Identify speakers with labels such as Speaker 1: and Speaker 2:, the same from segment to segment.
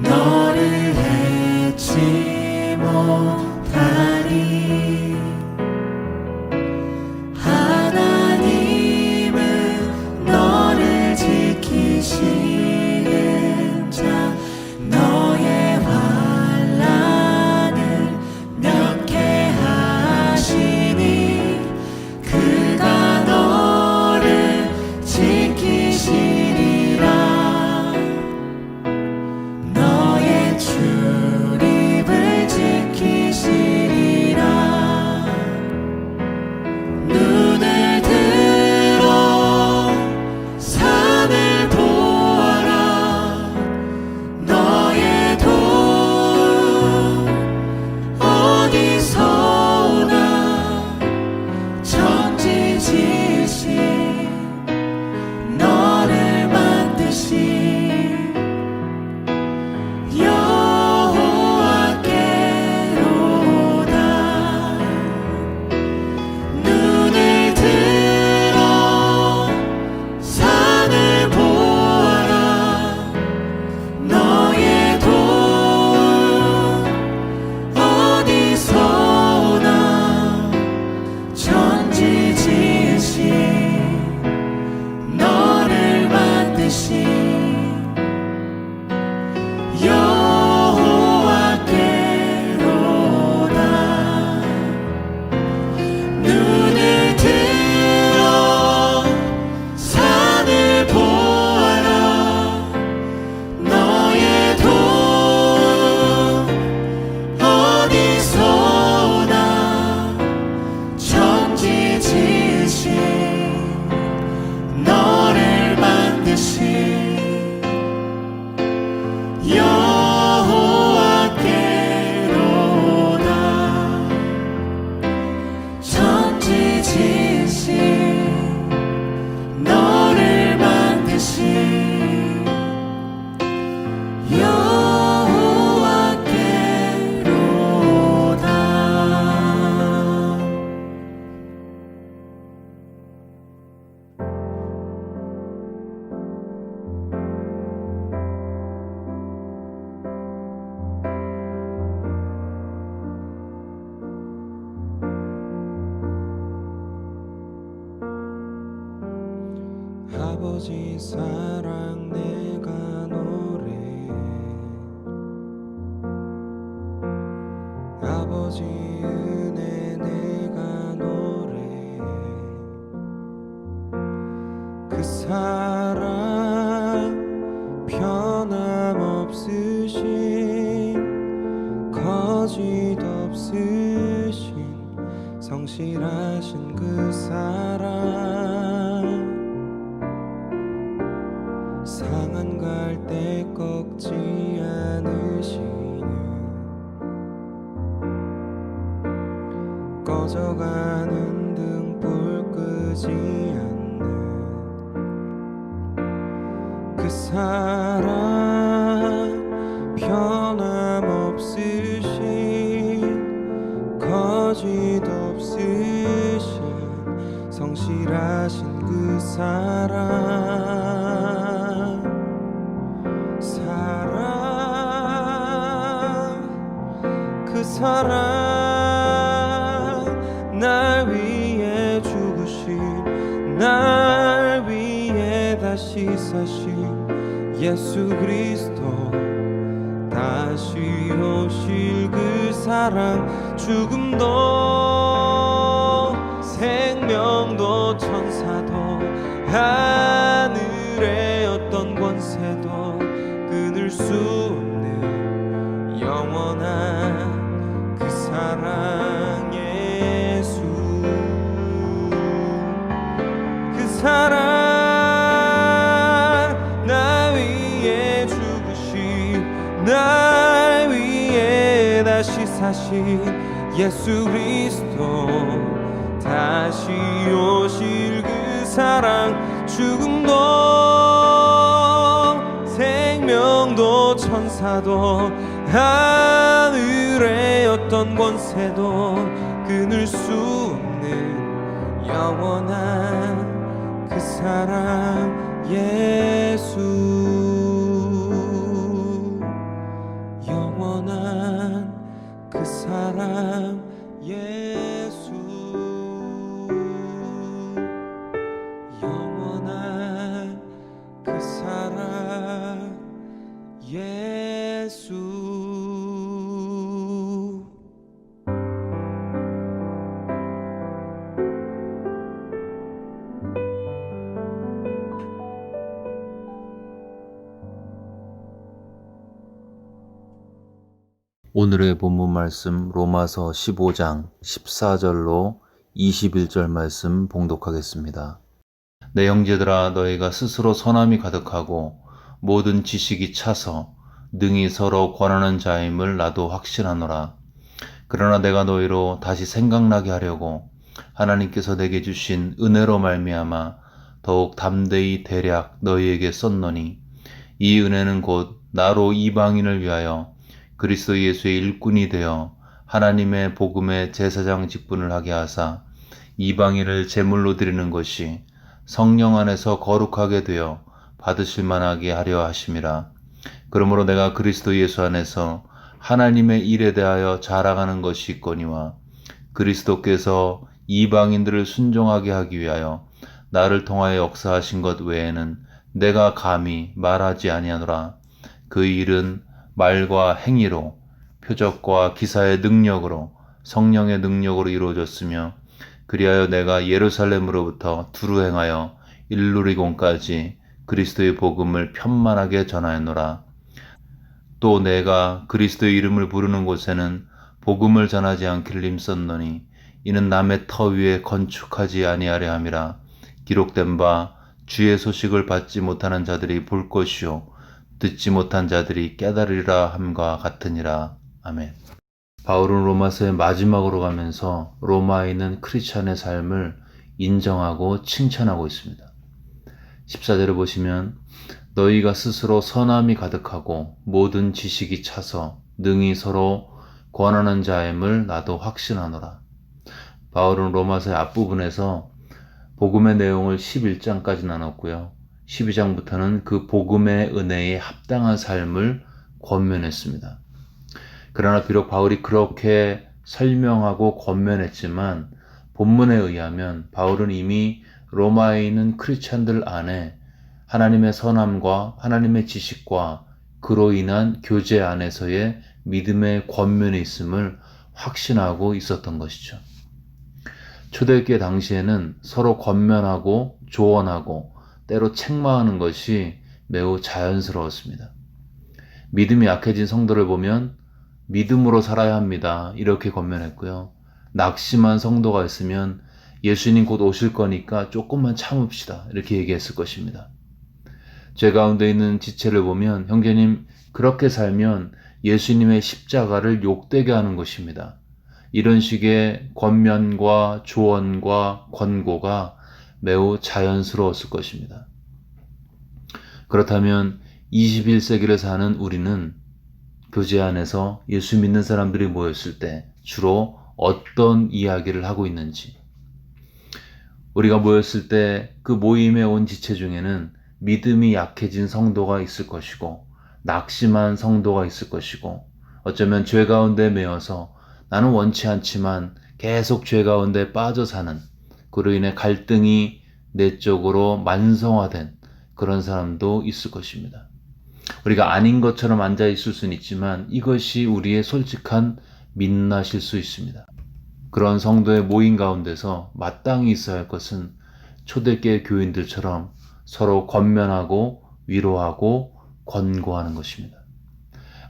Speaker 1: 너를 잊지 못하리. 하나님은 너를 지키시는 자, 너의 환난을 면케하시니 그가 너를 지키시리라. 너의 출입을 지키시리라. 눈을 들어 산을 보아라. 너의 도움 어디서 오나. 천지 지으신 너를 만드신 여호와께로다. 눈을 들어 산을 보아라. 너의 도움 어디서 오나. 천지 지으신 너를 만드신 여호와께로다. 눈을 들어 산을 보아라. 너의 도움 어디서 오나. 천지 지으신 너를 만드신 여호와께로다. 천지 지으신 너를 만드신 여호와께로다.
Speaker 2: 아버지 사랑 내가 노래해. 아버지 은혜 내가 노래해. 그 사랑 변함없으신 거짓 없으신 성실하신 그 사랑, 상한 갈 때 꺾지 않으시는 꺼져가는 등불 끄지 않는 그 사랑 변함없으신 거짓 없으신 성실하신 그 그 사랑 날 위해 죽으신, 날 위해 다시 사신 예수 그리스도, 다시 오실 그 사랑, 죽음도 생명도 천사도 하늘의 어떤 권세도 끊을 수 없는 영원한 그 사랑 예수. 그 사랑 나 위에 죽으신, 날 위에 다시 사신 예수 그리스도, 다시 오실 그 사랑, 죽음도 생명도 천사도 하늘의 어떤 권세도 끊을 수 없는 영원한 그 사랑 예수.
Speaker 3: 오늘의 본문 말씀 로마서 15장 14절로 21절 말씀 봉독하겠습니다. 내 형제들아, 너희가 스스로 선함이 가득하고 모든 지식이 차서 능히 서로 권하는 자임을 나도 확신하노라. 그러나 내가 너희로 다시 생각나게 하려고 하나님께서 내게 주신 은혜로 말미암아 더욱 담대히 대략 너희에게 썼노니, 이 은혜는 곧 나로 이방인을 위하여 그리스도 예수의 일꾼이 되어 하나님의 복음의 제사장 직분을 하게 하사 이방인을 제물로 드리는 것이 성령 안에서 거룩하게 되어 받으실 만하게 하려 하심이라. 그러므로 내가 그리스도 예수 안에서 하나님의 일에 대하여 자랑하는 것이 있거니와, 그리스도께서 이방인들을 순종하게 하기 위하여 나를 통하여 역사하신 것 외에는 내가 감히 말하지 아니하노라. 그 일은 말과 행위로, 표적과 기사의 능력으로, 성령의 능력으로 이루어졌으며, 그리하여 내가 예루살렘으로부터 두루 행하여 일루리곤까지 그리스도의 복음을 편만하게 전하였노라. 또 내가 그리스도의 이름을 부르는 곳에는 복음을 전하지 않기를 힘썼노니, 이는 남의 터 위에 건축하지 아니하려 함이라. 기록된 바 주의 소식을 받지 못하는 자들이 볼 것이요 듣지 못한 자들이 깨달으리라 함과 같으니라. 아멘. 바울은 로마서의 마지막으로 가면서 로마에 있는 크리스찬의 삶을 인정하고 칭찬하고 있습니다. 14절을 보시면, 너희가 스스로 선함이 가득하고 모든 지식이 차서 능히 서로 권하는 자임을 나도 확신하노라. 바울은 로마서의 앞부분에서 복음의 내용을 11장까지 나눴고요. 12장부터는 그 복음의 은혜에 합당한 삶을 권면했습니다. 그러나 비록 바울이 그렇게 설명하고 권면했지만, 본문에 의하면 바울은 이미 로마에 있는 크리스찬들 안에 하나님의 선함과 하나님의 지식과 그로 인한 교제 안에서의 믿음의 권면이 있음을 확신하고 있었던 것이죠. 초대교회 당시에는 서로 권면하고 조언하고 때로 책망하는 것이 매우 자연스러웠습니다. 믿음이 약해진 성도를 보면 믿음으로 살아야 합니다, 이렇게 권면했고요. 낙심한 성도가 있으면 예수님 곧 오실 거니까 조금만 참읍시다, 이렇게 얘기했을 것입니다. 죄 가운데 있는 지체를 보면, 형제님 그렇게 살면 예수님의 십자가를 욕되게 하는 것입니다, 이런 식의 권면과 조언과 권고가 매우 자연스러웠을 것입니다. 그렇다면 21세기를 사는 우리는 교제 안에서 예수 믿는 사람들이 모였을 때 주로 어떤 이야기를 하고 있는지, 우리가 모였을 때 그 모임에 온 지체 중에는 믿음이 약해진 성도가 있을 것이고, 낙심한 성도가 있을 것이고, 어쩌면 죄 가운데 매여서 나는 원치 않지만 계속 죄 가운데 빠져 사는, 그로 인해 갈등이 내적으로 만성화된 그런 사람도 있을 것입니다. 우리가 아닌 것처럼 앉아 있을 수는 있지만 이것이 우리의 솔직한 민낯일 수 있습니다. 그런 성도의 모임 가운데서 마땅히 있어야 할 것은 초대교회 교인들처럼 서로 권면하고 위로하고 권고하는 것입니다.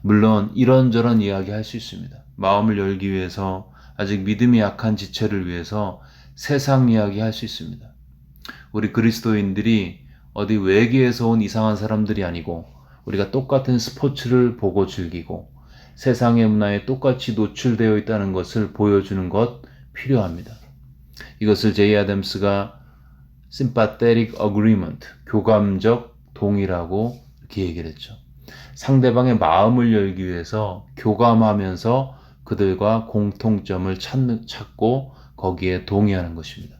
Speaker 3: 물론 이런저런 이야기 할 수 있습니다. 마음을 열기 위해서, 아직 믿음이 약한 지체를 위해서 세상 이야기 할 수 있습니다. 우리 그리스도인들이 어디 외계에서 온 이상한 사람들이 아니고, 우리가 똑같은 스포츠를 보고 즐기고 세상의 문화에 똑같이 노출되어 있다는 것을 보여주는 것 필요합니다. 이것을 제이 아담스가 sympathetic agreement, 교감적 동의라고 이렇게 얘기를 했죠. 상대방의 마음을 열기 위해서 교감하면서 그들과 공통점을 찾고 거기에 동의하는 것입니다.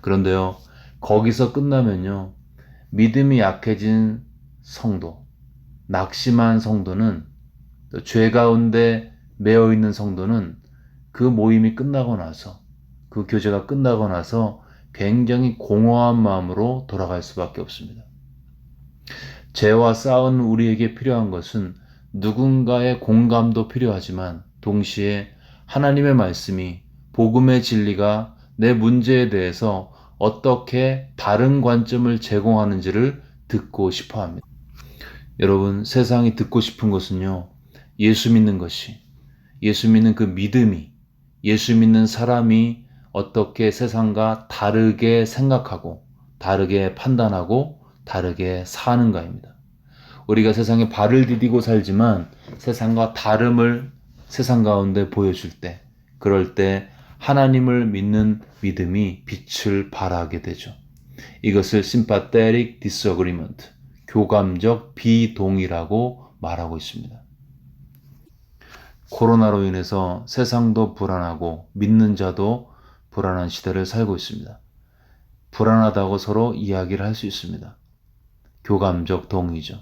Speaker 3: 그런데요, 거기서 끝나면요, 믿음이 약해진 성도, 낙심한 성도는, 또 죄 가운데 매여 있는 성도는 그 모임이 끝나고 나서, 그 교제가 끝나고 나서 굉장히 공허한 마음으로 돌아갈 수밖에 없습니다. 죄와 싸운 우리에게 필요한 것은 누군가의 공감도 필요하지만, 동시에 하나님의 말씀이, 복음의 진리가 내 문제에 대해서 어떻게 다른 관점을 제공하는지를 듣고 싶어 합니다. 여러분, 세상이 듣고 싶은 것은요, 예수 믿는 것이, 예수 믿는 그 믿음이, 예수 믿는 사람이 어떻게 세상과 다르게 생각하고 다르게 판단하고 다르게 사는가입니다. 우리가 세상에 발을 디디고 살지만 세상과 다름을 세상 가운데 보여줄 때, 그럴 때 하나님을 믿는 믿음이 빛을 발하게 되죠. 이것을 sympathetic disagreement, 교감적 비동의라고 말하고 있습니다. 코로나로 인해서 세상도 불안하고 믿는 자도 불안한 시대를 살고 있습니다. 불안하다고 서로 이야기를 할 수 있습니다. 교감적 동의죠.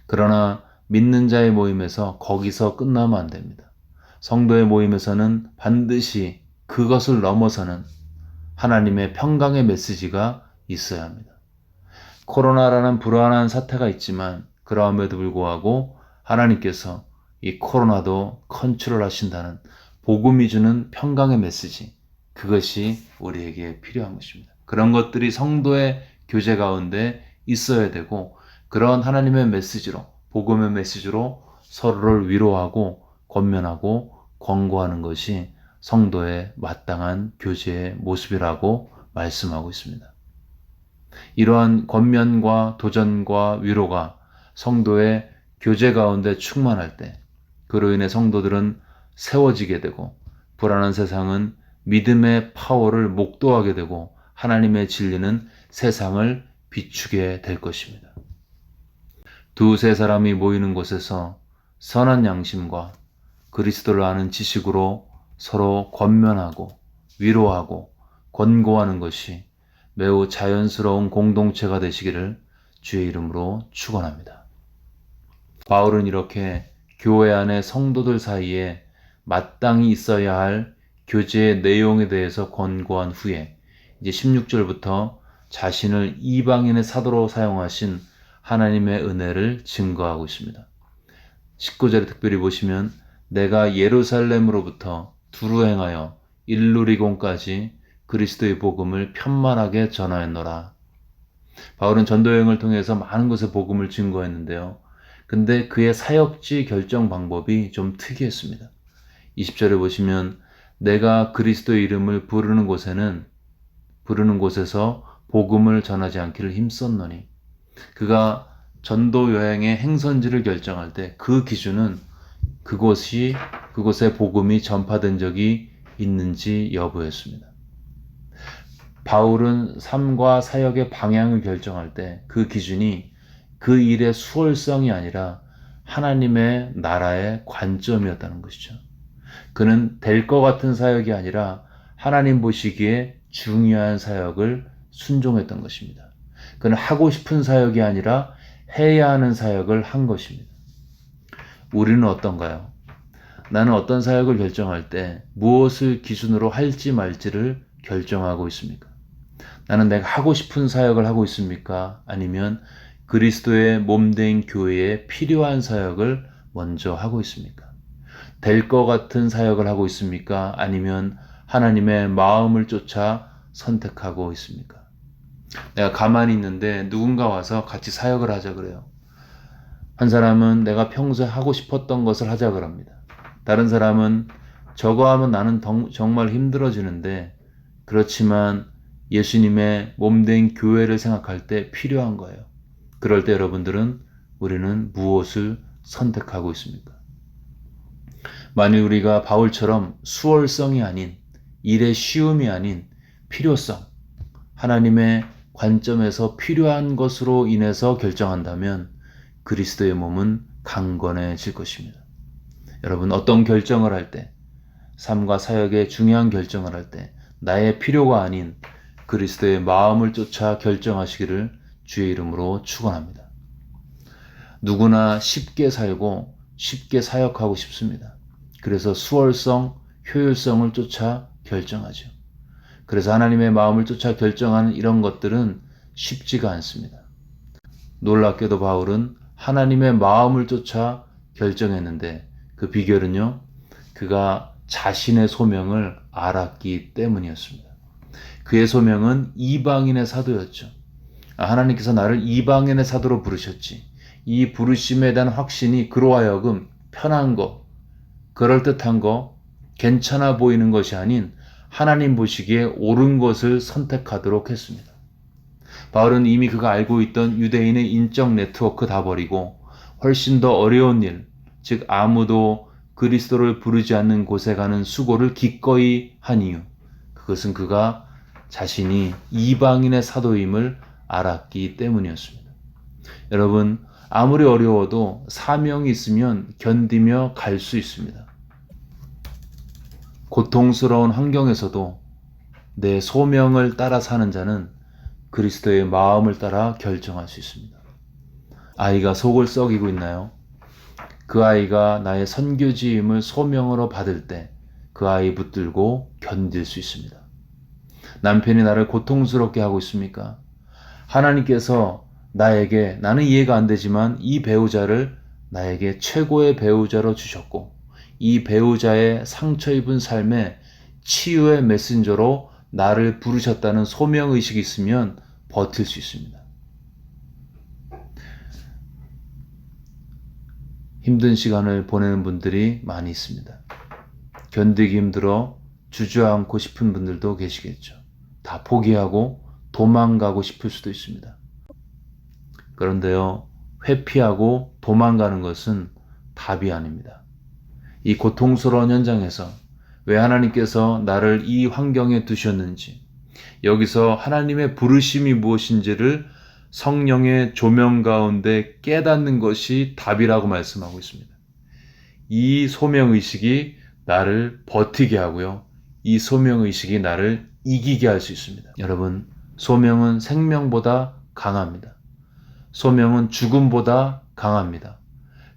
Speaker 3: 그러나 믿는 자의 모임에서 거기서 끝나면 안 됩니다. 성도의 모임에서는 반드시 그것을 넘어서는 하나님의 평강의 메시지가 있어야 합니다. 코로나라는 불안한 사태가 있지만 그럼에도 불구하고 하나님께서 이 코로나도 컨트롤하신다는 복음이 주는 평강의 메시지, 그것이 우리에게 필요한 것입니다. 그런 것들이 성도의 교제 가운데 있어야 되고, 그런 하나님의 메시지로, 복음의 메시지로 서로를 위로하고 권면하고 권고하는 것이 성도의 마땅한 교제의 모습이라고 말씀하고 있습니다. 이러한 권면과 도전과 위로가 성도의 교제 가운데 충만할 때, 그로 인해 성도들은 세워지게 되고 불안한 세상은 믿음의 파워를 목도하게 되고 하나님의 진리는 세상을 비추게 될 것입니다. 두세 사람이 모이는 곳에서 선한 양심과 그리스도를 아는 지식으로 서로 권면하고 위로하고 권고하는 것이 매우 자연스러운 공동체가 되시기를 주의 이름으로 축원합니다. 바울은 이렇게 교회 안의 성도들 사이에 마땅히 있어야 할 교제의 내용에 대해서 권고한 후에 이제 16절부터 자신을 이방인의 사도로 사용하신 하나님의 은혜를 증거하고 있습니다. 19절에 특별히 보시면 내가 예루살렘으로부터 두루 행하여 일루리곤까지 그리스도의 복음을 편만하게 전하였노라. 바울은 전도여행을 통해서 많은 곳에 복음을 증거했는데요. 근데 그의 사역지 결정 방법이 좀 특이했습니다. 20절에 보시면 내가 그리스도의 이름을 부르는 곳에서 복음을 전하지 않기를 힘썼노니, 그가 전도 여행의 행선지를 결정할 때 그 기준은 그곳에 복음이 전파된 적이 있는지 여부였습니다. 바울은 삶과 사역의 방향을 결정할 때 그 기준이 그 일의 수월성이 아니라 하나님의 나라의 관점이었다는 것이죠. 그는 될 것 같은 사역이 아니라 하나님 보시기에 중요한 사역을 순종했던 것입니다. 그는 하고 싶은 사역이 아니라 해야 하는 사역을 한 것입니다. 우리는 어떤가요? 나는 어떤 사역을 결정할 때 무엇을 기준으로 할지 말지를 결정하고 있습니까? 나는 내가 하고 싶은 사역을 하고 있습니까? 아니면 그리스도의 몸된 교회에 필요한 사역을 먼저 하고 있습니까? 될 것 같은 사역을 하고 있습니까? 아니면 하나님의 마음을 쫓아 선택하고 있습니까? 내가 가만히 있는데 누군가 와서 같이 사역을 하자 그래요. 한 사람은 내가 평소에 하고 싶었던 것을 하자 그럽니다. 다른 사람은 저거 하면 나는 정말 힘들어지는데, 그렇지만 예수님의 몸된 교회를 생각할 때 필요한 거예요. 그럴 때 우리는 무엇을 선택하고 있습니까? 만일 우리가 바울처럼 수월성이 아닌, 일의 쉬움이 아닌 필요성, 하나님의 관점에서 필요한 것으로 인해서 결정한다면 그리스도의 몸은 강건해질 것입니다. 여러분, 어떤 결정을 할 때, 삶과 사역의 중요한 결정을 할 때 나의 필요가 아닌 그리스도의 마음을 쫓아 결정하시기를 주의 이름으로 축원합니다. 누구나 쉽게 살고 쉽게 사역하고 싶습니다. 그래서 수월성, 효율성을 쫓아 결정하죠. 그래서 하나님의 마음을 쫓아 결정하는 이런 것들은 쉽지가 않습니다. 놀랍게도 바울은 하나님의 마음을 쫓아 결정했는데 그 비결은요, 그가 자신의 소명을 알았기 때문이었습니다. 그의 소명은 이방인의 사도였죠. 하나님께서 나를 이방인의 사도로 부르셨지. 이 부르심에 대한 확신이 그로 하여금 편한 거, 그럴듯한 거, 괜찮아 보이는 것이 아닌 하나님 보시기에 옳은 것을 선택하도록 했습니다. 바울은 이미 그가 알고 있던 유대인의 인적 네트워크 다 버리고 훨씬 더 어려운 일, 즉 아무도 그리스도를 부르지 않는 곳에 가는 수고를 기꺼이 한 이유, 그것은 그가 자신이 이방인의 사도임을 알았기 때문이었습니다. 여러분, 아무리 어려워도 사명이 있으면 견디며 갈 수 있습니다. 고통스러운 환경에서도 내 소명을 따라 사는 자는 그리스도의 마음을 따라 결정할 수 있습니다. 아이가 속을 썩이고 있나요? 그 아이가 나의 선교지임을 소명으로 받을 때 그 아이 붙들고 견딜 수 있습니다. 남편이 나를 고통스럽게 하고 있습니까? 하나님께서 나에게, 나는 이해가 안 되지만 이 배우자를 나에게 최고의 배우자로 주셨고 이 배우자의 상처 입은 삶에 치유의 메신저로 나를 부르셨다는 소명의식이 있으면 버틸 수 있습니다. 힘든 시간을 보내는 분들이 많이 있습니다. 견디기 힘들어 주저앉고 싶은 분들도 계시겠죠. 다 포기하고 도망가고 싶을 수도 있습니다. 그런데요, 회피하고 도망가는 것은 답이 아닙니다. 이 고통스러운 현장에서 왜 하나님께서 나를 이 환경에 두셨는지, 여기서 하나님의 부르심이 무엇인지를 성령의 조명 가운데 깨닫는 것이 답이라고 말씀하고 있습니다. 이 소명의식이 나를 버티게 하고요. 이 소명의식이 나를 이기게 할 수 있습니다. 여러분, 소명은 생명보다 강합니다. 소명은 죽음보다 강합니다.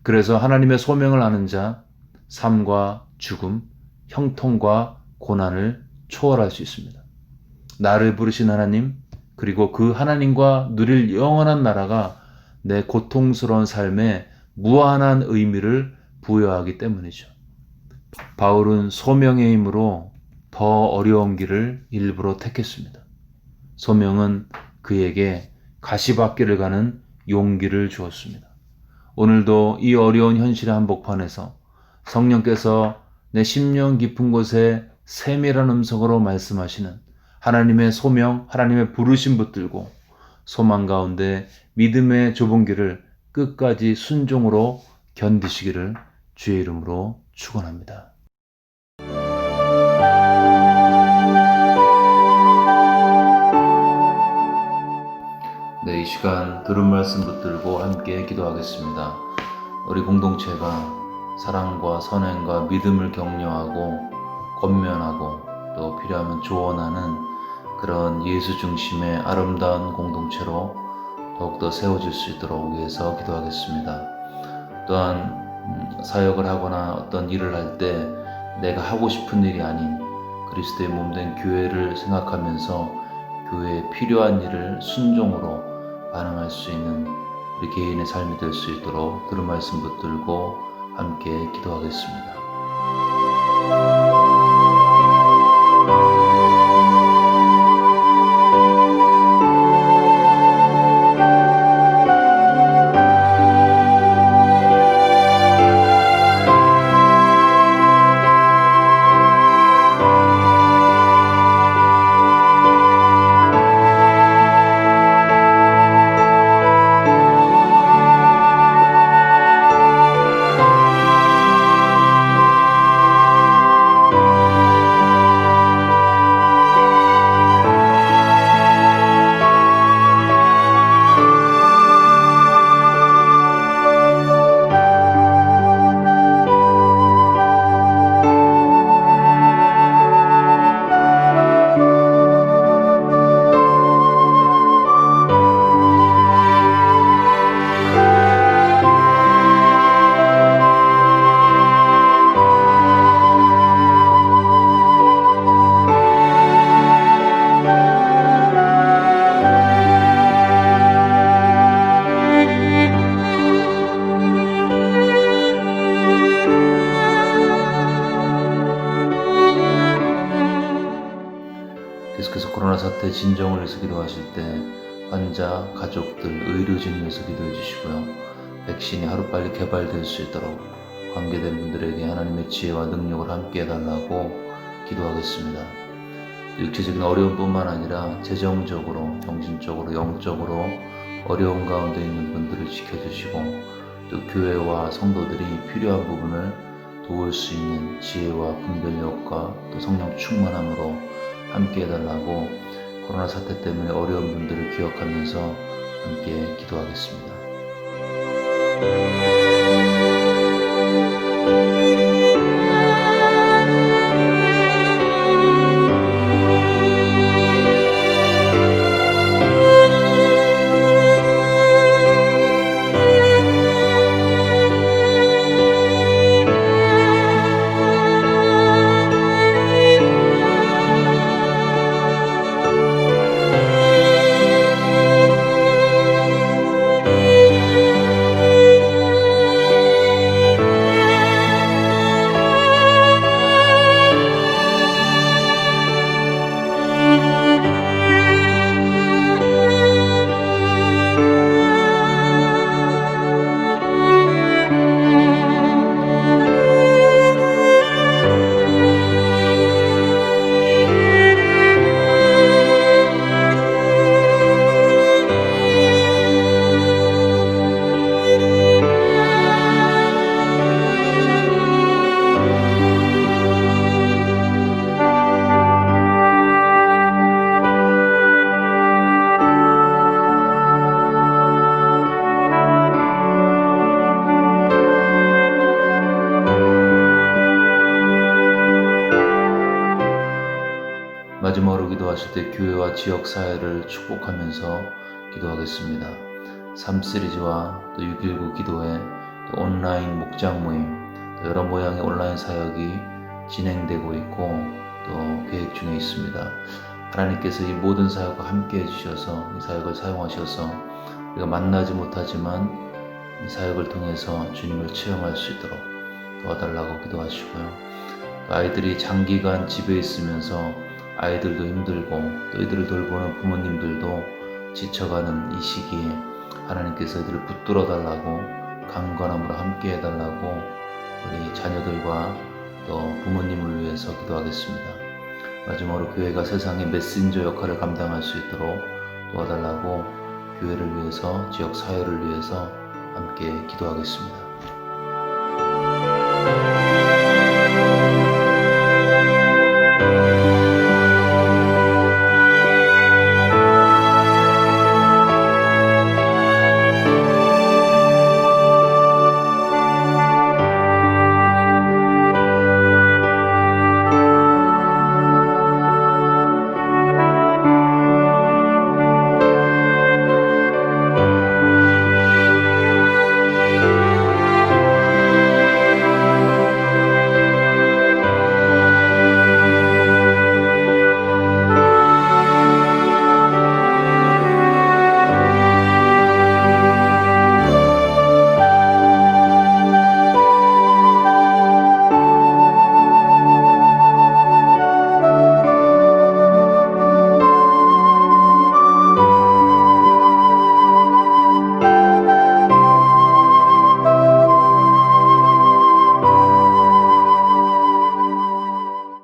Speaker 3: 그래서 하나님의 소명을 아는 자, 삶과 죽음, 형통과 고난을 초월할 수 있습니다. 나를 부르신 하나님, 그리고 그 하나님과 누릴 영원한 나라가 내 고통스러운 삶에 무한한 의미를 부여하기 때문이죠. 바울은 소명의 힘으로 더 어려운 길을 일부러 택했습니다. 소명은 그에게 가시밭길을 가는 용기를 주었습니다. 오늘도 이 어려운 현실의 한복판에서 성령께서 내 심령 깊은 곳에 세밀한 음성으로 말씀하시는 하나님의 소명, 하나님의 부르심 붙들고 소망 가운데 믿음의 좁은 길을 끝까지 순종으로 견디시기를 주의 이름으로 축원합니다. 네, 이 시간 들은 말씀 붙들고 함께 기도하겠습니다. 우리 공동체가 사랑과 선행과 믿음을 격려하고 권면하고 또 필요하면 조언하는 그런 예수 중심의 아름다운 공동체로 더욱더 세워질 수 있도록 위해서 기도하겠습니다. 또한 사역을 하거나 어떤 일을 할 때 내가 하고 싶은 일이 아닌 그리스도의 몸된 교회를 생각하면서 교회에 필요한 일을 순종으로 반응할 수 있는 우리 개인의 삶이 될 수 있도록 들은 말씀 붙들고 함께 기도하겠습니다. 계속해서 코로나 사태 진정을 위해서 기도하실 때 환자, 가족들, 의료진을 위해서 기도해 주시고요. 백신이 하루빨리 개발될 수 있도록 관계된 분들에게 하나님의 지혜와 능력을 함께 해달라고 기도하겠습니다. 육체적인 어려움뿐만 아니라 재정적으로, 정신적으로, 영적으로 어려움 가운데 있는 분들을 지켜주시고 또 교회와 성도들이 필요한 부분을 도울 수 있는 지혜와 분별력과 또 성령 충만함으로 함께 해달라고 코로나 사태 때문에 어려운 분들을 기억하면서 함께 기도하겠습니다. 마지막으로 기도하실 때 교회와 지역사회를 축복하면서 기도하겠습니다. 3시리즈와 또 6.19 기도회, 또 온라인 목장 모임, 또 여러 모양의 온라인 사역이 진행되고 있고 또 계획 중에 있습니다. 하나님께서 이 모든 사역과 함께 해주셔서 이 사역을 사용하셔서 우리가 만나지 못하지만 이 사역을 통해서 주님을 체험할 수 있도록 도와달라고 기도하시고요. 아이들이 장기간 집에 있으면서 아이들도 힘들고 또 이들을 돌보는 부모님들도 지쳐가는 이 시기에 하나님께서 이들을 붙들어 달라고 강건함으로 함께 해달라고 우리 자녀들과 또 부모님을 위해서 기도하겠습니다. 마지막으로 교회가 세상의 메신저 역할을 감당할 수 있도록 도와달라고 교회를 위해서 지역 사회를 위해서 함께 기도하겠습니다.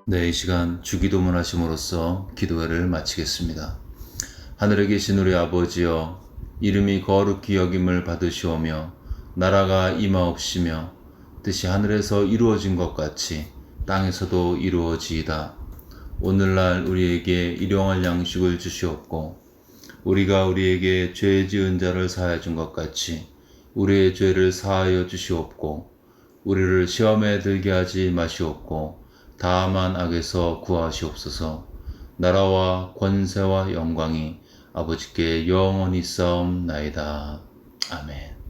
Speaker 3: 네, 이 시간 주기도문 하심으로써 기도회를 마치겠습니다. 하늘에 계신 우리 아버지여, 이름이 거룩히 여김을 받으시오며 나라가 임하옵시며 뜻이 하늘에서 이루어진 것 같이 땅에서도 이루어지이다. 오늘날 우리에게 일용할 양식을 주시옵고 우리가 우리에게 죄 지은 자를 사하여 준 것 같이 우리의 죄를 사하여 주시옵고 우리를 시험에 들게 하지 마시옵고 다만 악에서 구하시옵소서. 나라와 권세와 영광이 아버지께 영원히 싸움나이다. 아멘.